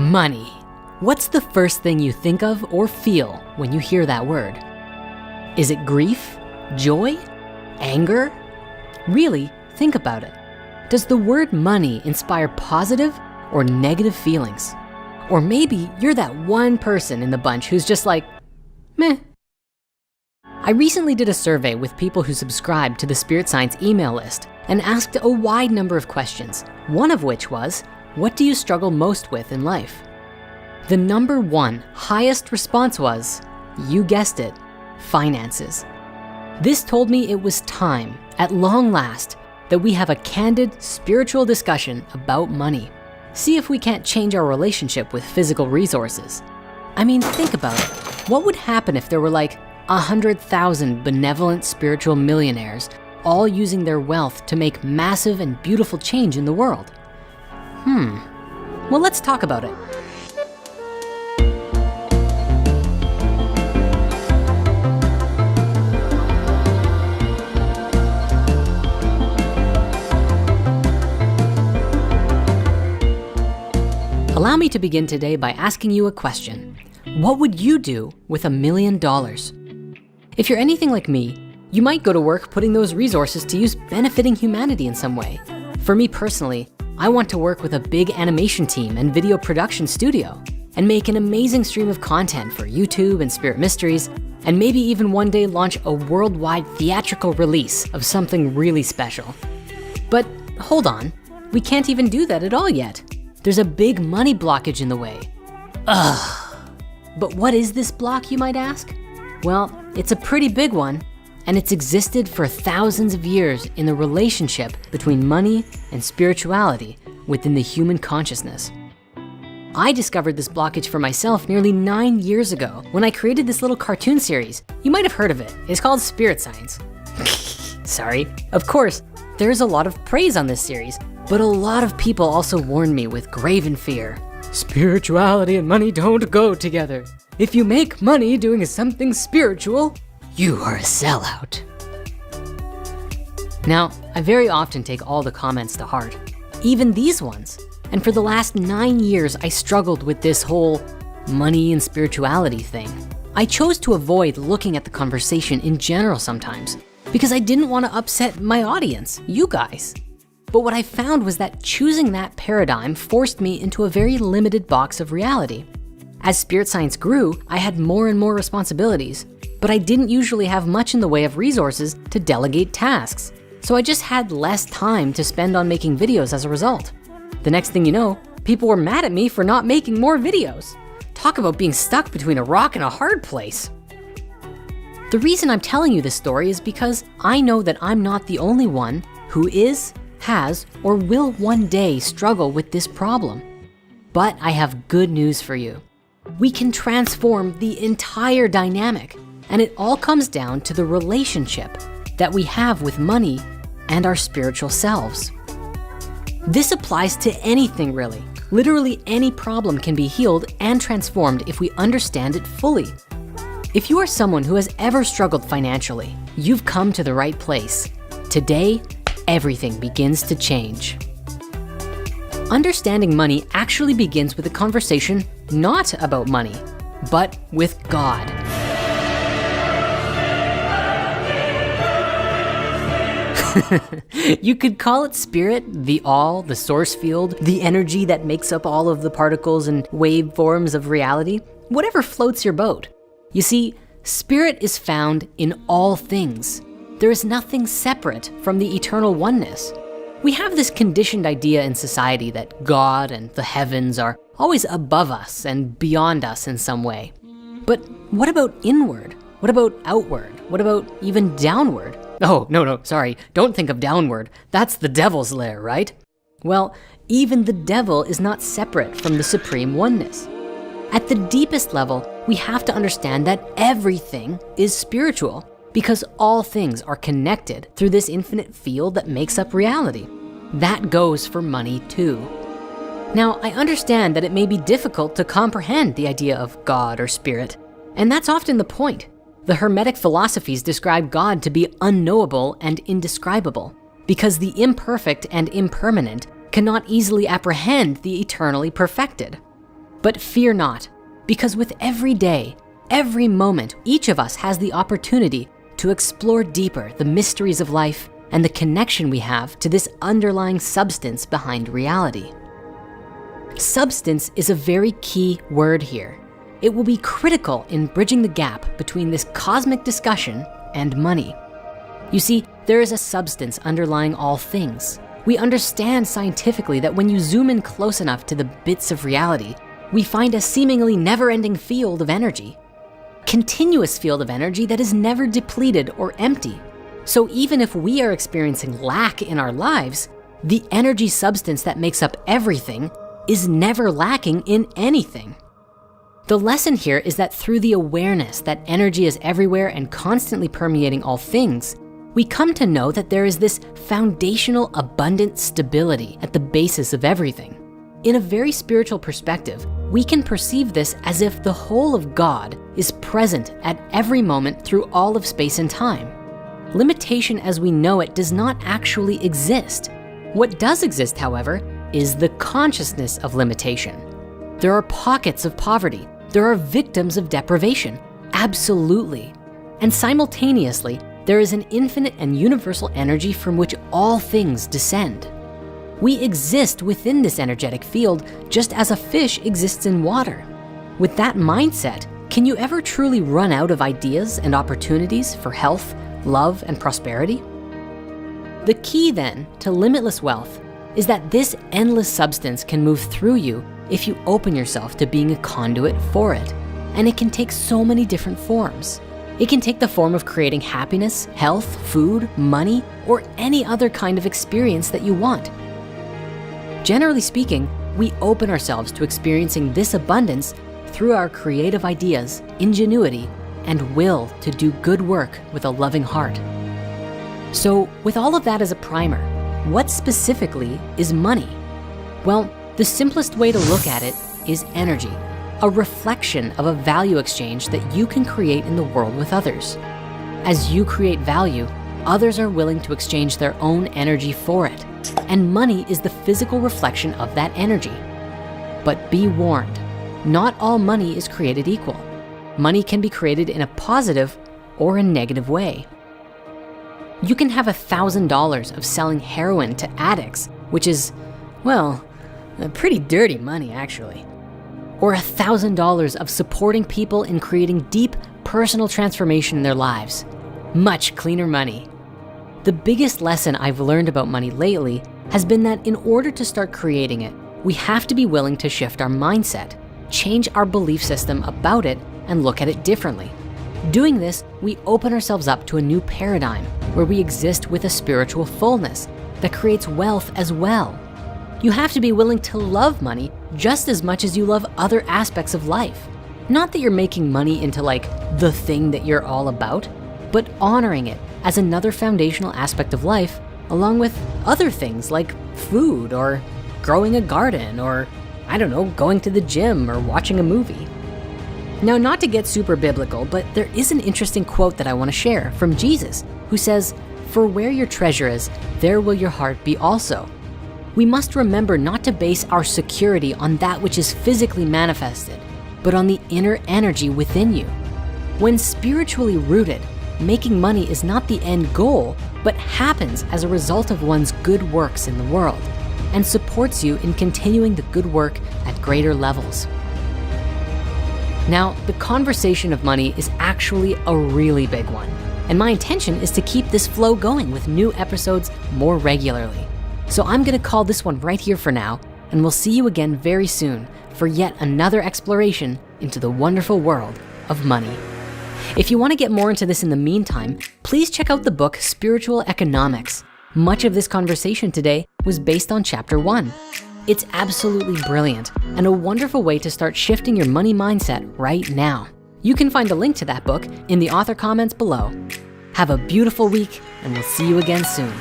Money. What's the first thing you think of or feel when you hear that word? Is it grief, joy, anger? Really, think about it. Does the word money inspire positive or negative feelings? Or maybe you're that one person in the bunch who's just like, meh. I recently did a survey with people who subscribed to the Spirit Science email list and asked a wide number of questions, one of which was, what do you struggle most with in life? The number one highest response was, you guessed it, finances. This told me it was time, at long last, that we have a candid spiritual discussion about money. See if we can't change our relationship with physical resources. I mean, think about it. What would happen if there were like 100,000 benevolent spiritual millionaires all using their wealth to make massive and beautiful change in the world? Well, let's talk about it. Allow me to begin today by asking you a question. What would you do with $1 million? If you're anything like me, you might go to work putting those resources to use benefiting humanity in some way. For me personally, I want to work with a big animation team and video production studio and make an amazing stream of content for YouTube and Spirit Mysteries, and maybe even one day launch a worldwide theatrical release of something really special. But hold on, we can't even do that at all yet. There's a big money blockage in the way. But what is this block, you might ask? Well, it's a pretty big one, and it's existed for thousands of years in the relationship between money and spirituality within the human consciousness. I discovered this blockage for myself nearly 9 years ago when I created this little cartoon series. You might have heard of it. It's called Spirit Science. Sorry. Of course, there's a lot of praise on this series, but a lot of people also warned me with graven fear. Spirituality and money don't go together. If you make money doing something spiritual, you are a sellout. Now, I very often take all the comments to heart, even these ones. And for the last 9 years, I struggled with this whole money and spirituality thing. I chose to avoid looking at the conversation in general sometimes because I didn't want to upset my audience, you guys. But what I found was that choosing that paradigm forced me into a very limited box of reality. As Spirit Science grew, I had more and more responsibilities, but I didn't usually have much in the way of resources to delegate tasks. So I just had less time to spend on making videos as a result. The next thing you know, people were mad at me for not making more videos. Talk about being stuck between a rock and a hard place. The reason I'm telling you this story is because I know that I'm not the only one who is, has, or will one day struggle with this problem. But I have good news for you. We can transform the entire dynamic, and it all comes down to the relationship that we have with money and our spiritual selves. This applies to anything really. Literally any problem can be healed and transformed if we understand it fully. If you are someone who has ever struggled financially, you've come to the right place. Today, everything begins to change. Understanding money actually begins with a conversation not about money, but with God. You could call it spirit, the all, the source field, the energy that makes up all of the particles and waveforms of reality, whatever floats your boat. You see, spirit is found in all things. There is nothing separate from the eternal oneness. We have this conditioned idea in society that God and the heavens are always above us and beyond us in some way. But what about inward? What about outward? What about even downward? Oh, no, sorry, don't think of downward. That's the devil's lair, right? Well, even the devil is not separate from the supreme oneness. At the deepest level, we have to understand that everything is spiritual because all things are connected through this infinite field that makes up reality. That goes for money too. Now, I understand that it may be difficult to comprehend the idea of God or spirit, and that's often the point. The Hermetic philosophies describe God to be unknowable and indescribable because the imperfect and impermanent cannot easily apprehend the eternally perfected. But fear not, because with every day, every moment, each of us has the opportunity to explore deeper the mysteries of life and the connection we have to this underlying substance behind reality. Substance is a very key word here. It will be critical in bridging the gap between this cosmic discussion and money. You see, there is a substance underlying all things. We understand scientifically that when you zoom in close enough to the bits of reality, we find a seemingly never-ending field of energy. Continuous field of energy that is never depleted or empty. So even if we are experiencing lack in our lives, the energy substance that makes up everything is never lacking in anything. The lesson here is that through the awareness that energy is everywhere and constantly permeating all things, we come to know that there is this foundational abundant stability at the basis of everything. In a very spiritual perspective, we can perceive this as if the whole of God is present at every moment through all of space and time. Limitation as we know it does not actually exist. What does exist, however, is the consciousness of limitation. There are pockets of poverty. There are victims of deprivation, absolutely. And simultaneously, there is an infinite and universal energy from which all things descend. We exist within this energetic field just as a fish exists in water. With that mindset, can you ever truly run out of ideas and opportunities for health, love, and prosperity? The key then to limitless wealth is that this endless substance can move through you if you open yourself to being a conduit for it. And it can take so many different forms. It can take the form of creating happiness, health, food, money, or any other kind of experience that you want. Generally speaking, we open ourselves to experiencing this abundance through our creative ideas, ingenuity, and will to do good work with a loving heart. So with all of that as a primer, what specifically is money? Well, the simplest way to look at it is energy, a reflection of a value exchange that you can create in the world with others. As you create value, others are willing to exchange their own energy for it, and money is the physical reflection of that energy. But be warned, not all money is created equal. Money can be created in a positive or a negative way. You can have $1,000 of selling heroin to addicts, which is, well, pretty dirty money actually. Or $1,000 of supporting people in creating deep personal transformation in their lives. Much cleaner money. The biggest lesson I've learned about money lately has been that in order to start creating it, we have to be willing to shift our mindset, change our belief system about it, and look at it differently. Doing this, we open ourselves up to a new paradigm where we exist with a spiritual fullness that creates wealth as well. You have to be willing to love money just as much as you love other aspects of life. Not that you're making money into like the thing that you're all about, but honoring it as another foundational aspect of life, along with other things like food or growing a garden or, I don't know, going to the gym or watching a movie. Now, not to get super biblical, but there is an interesting quote that I want to share from Jesus, who says, "For where your treasure is, there will your heart be also." We must remember not to base our security on that which is physically manifested, but on the inner energy within you. When spiritually rooted, making money is not the end goal, but happens as a result of one's good works in the world and supports you in continuing the good work at greater levels. Now, the conversation of money is actually a really big one, and my intention is to keep this flow going with new episodes more regularly. So I'm gonna call this one right here for now, and we'll see you again very soon for yet another exploration into the wonderful world of money. If you wanna get more into this in the meantime, please check out the book Spiritual Economics. Much of this conversation today was based on chapter 1. It's absolutely brilliant and a wonderful way to start shifting your money mindset right now. You can find a link to that book in the author comments below. Have a beautiful week, and we'll see you again soon.